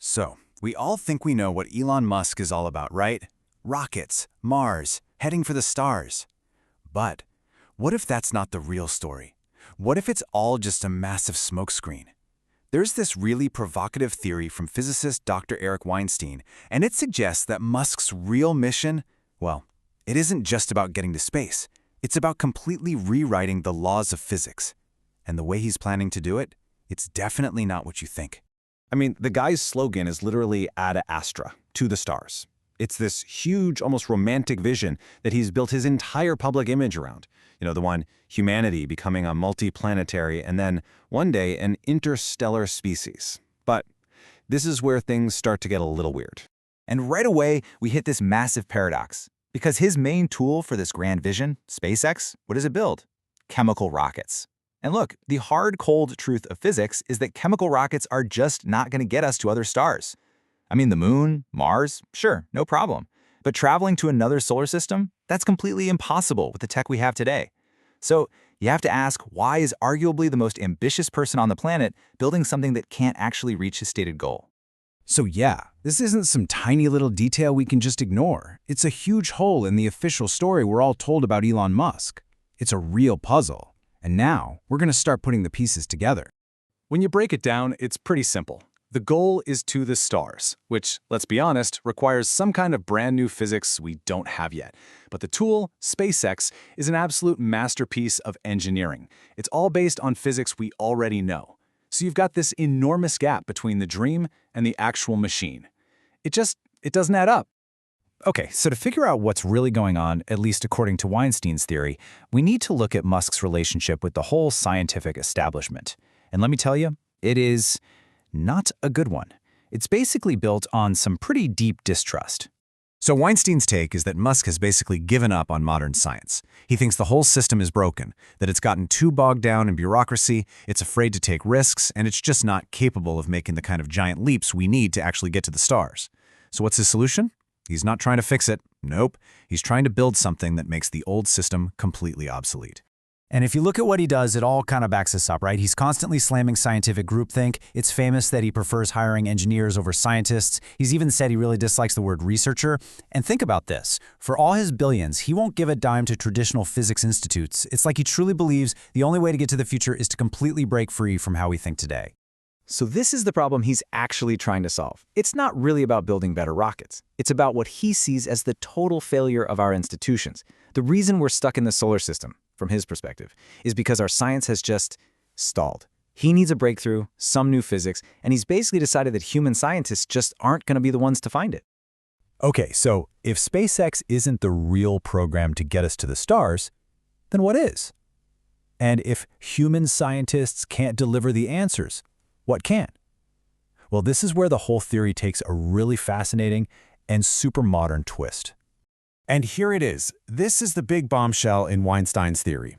So, we all think we know what Elon Musk is all about, right? Rockets, Mars, heading for the stars. But what if that's not the real story? What if it's all just a massive smokescreen? There's this really provocative theory from physicist Dr. Weinstein, and it suggests that Musk's real mission, well, it isn't just about getting to space. It's about completely rewriting the laws of physics. And the way he's planning to do it, it's definitely not what you think. I mean, the guy's slogan is literally Ad Astra, to the stars. It's this huge, almost romantic vision that he's built his entire public image around. You know, the one, humanity becoming a multiplanetary and then, one day, an interstellar species. But this is where things start to get a little weird. And right away, we hit this massive paradox. Because his main tool for this grand vision, SpaceX, what does it build? Chemical rockets. And look, the hard, cold truth of physics is that chemical rockets are just not going to get us to other stars. I mean, the moon, Mars, sure, no problem. But traveling to another solar system, that's completely impossible with the tech we have today. So you have to ask, why is arguably the most ambitious person on the planet building something that can't actually reach his stated goal? So yeah, this isn't some tiny little detail we can just ignore. It's a huge hole in the official story we're all told about Elon Musk. It's a real puzzle. And now, we're going to start putting the pieces together. When you break it down, it's pretty simple. The goal is to the stars, which, let's be honest, requires some kind of brand new physics we don't have yet. But the tool, SpaceX, is an absolute masterpiece of engineering. It's all based on physics we already know. So you've got this enormous gap between the dream and the actual machine. It doesn't add up. Okay, so to figure out what's really going on, at least according to Weinstein's theory, we need to look at Musk's relationship with the whole scientific establishment. And let me tell you, it is not a good one. It's basically built on some pretty deep distrust. So Weinstein's take is that Musk has basically given up on modern science. He thinks the whole system is broken, that it's gotten too bogged down in bureaucracy, it's afraid to take risks, and it's just not capable of making the kind of giant leaps we need to actually get to the stars. So what's his solution? He's not trying to fix it. Nope. He's trying to build something that makes the old system completely obsolete. And if you look at what he does, it all kind of backs us up, right? He's constantly slamming scientific groupthink. It's famous that he prefers hiring engineers over scientists. He's even said he really dislikes the word researcher. And think about this. For all his billions, he won't give a dime to traditional physics institutes. It's like he truly believes the only way to get to the future is to completely break free from how we think today. So this is the problem he's actually trying to solve. It's not really about building better rockets. It's about what he sees as the total failure of our institutions. The reason we're stuck in the solar system, from his perspective, is because our science has just stalled. He needs a breakthrough, some new physics, and he's basically decided that human scientists just aren't going to be the ones to find it. Okay, so if SpaceX isn't the real program to get us to the stars, then what is? And if human scientists can't deliver the answers, what can? Well, this is where the whole theory takes a really fascinating and super modern twist. And here it is. This is the big bombshell in Weinstein's theory.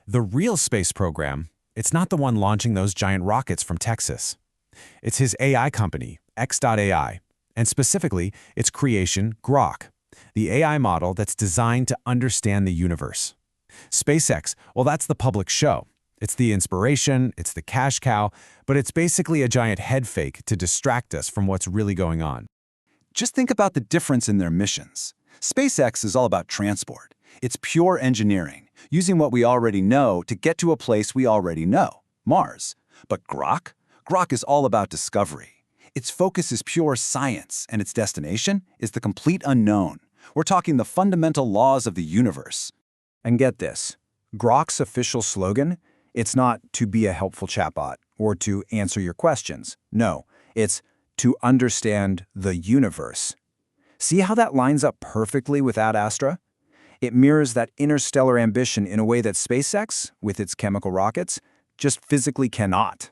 The real space program, it's not the one launching those giant rockets from Texas. It's his AI company, X.AI, and specifically its creation, Grok, the AI model that's designed to understand the universe. SpaceX, well, that's the public show. It's the inspiration, it's the cash cow, but it's basically a giant head fake to distract us from what's really going on. Just think about the difference in their missions. SpaceX is all about transport. It's pure engineering, using what we already know to get to a place we already know, Mars. But Grok? Grok is all about discovery. Its focus is pure science, and its destination is the complete unknown. We're talking the fundamental laws of the universe. And get this, Grok's official slogan, it's not to be a helpful chatbot or to answer your questions. No, it's to understand the universe. See how that lines up perfectly with Ad Astra? It mirrors that interstellar ambition in a way that SpaceX, with its chemical rockets, just physically cannot.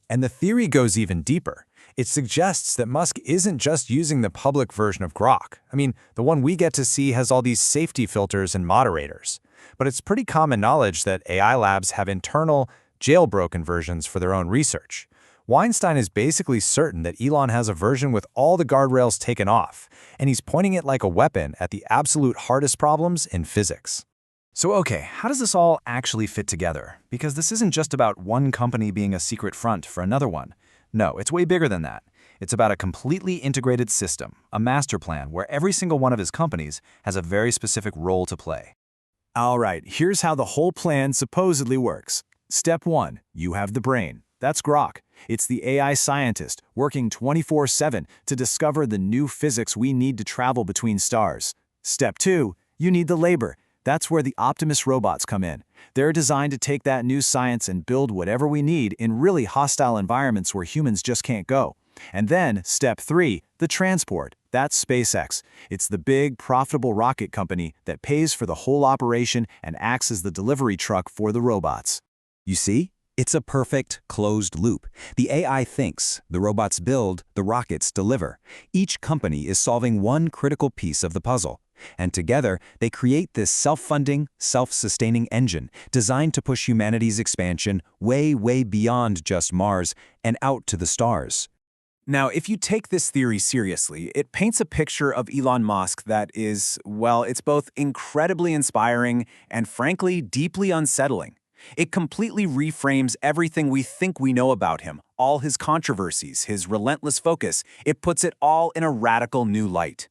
And the theory goes even deeper. It suggests that Musk isn't just using the public version of Grok. I mean, the one we get to see has all these safety filters and moderators. But it's pretty common knowledge that AI labs have internal, jailbroken versions for their own research. Weinstein is basically certain that Elon has a version with all the guardrails taken off, and he's pointing it like a weapon at the absolute hardest problems in physics. So okay, how does this all actually fit together? Because this isn't just about one company being a secret front for another one. No, it's way bigger than that. It's about a completely integrated system, a master plan where every single one of his companies has a very specific role to play. All right, here's how the whole plan supposedly works. Step 1, you have the brain. That's Grok. It's the AI scientist working 24/7 to discover the new physics we need to travel between stars. Step 2, you need the labor. That's where the Optimus robots come in. They're designed to take that new science and build whatever we need in really hostile environments where humans just can't go. And then, step 3, the transport. That's SpaceX. It's the big, profitable rocket company that pays for the whole operation and acts as the delivery truck for the robots. You see? It's a perfect, closed loop. The AI thinks, the robots build, the rockets deliver. Each company is solving one critical piece of the puzzle. And together, they create this self-funding, self-sustaining engine designed to push humanity's expansion way, way beyond just Mars and out to the stars. Now, if you take this theory seriously, it paints a picture of Elon Musk that is, well, it's both incredibly inspiring and frankly deeply unsettling. It completely reframes everything we think we know about him, all his controversies, his relentless focus. It puts it all in a radical new light.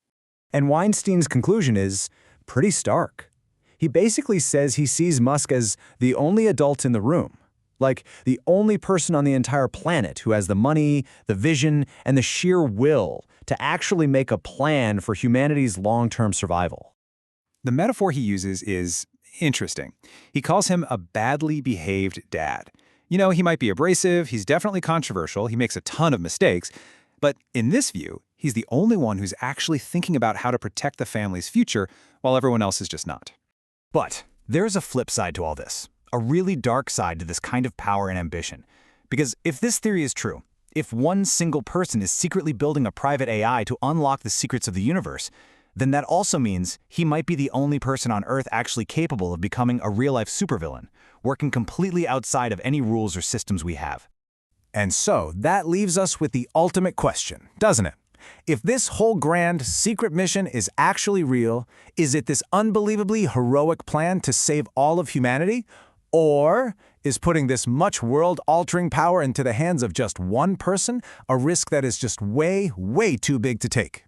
And Weinstein's conclusion is pretty stark. He basically says he sees Musk as the only adult in the room, like the only person on the entire planet who has the money, the vision, and the sheer will to actually make a plan for humanity's long-term survival. The metaphor he uses is interesting. He calls him a badly behaved dad. You know, he might be abrasive, he's definitely controversial, he makes a ton of mistakes, but in this view, he's the only one who's actually thinking about how to protect the family's future while everyone else is just not. But there's a flip side to all this, a really dark side to this kind of power and ambition. Because if this theory is true, if one single person is secretly building a private AI to unlock the secrets of the universe, then that also means he might be the only person on Earth actually capable of becoming a real-life supervillain, working completely outside of any rules or systems we have. And so that leaves us with the ultimate question, doesn't it? If this whole grand secret mission is actually real, is it this unbelievably heroic plan to save all of humanity? Or is putting this much world-altering power into the hands of just one person a risk that is just way, way too big to take?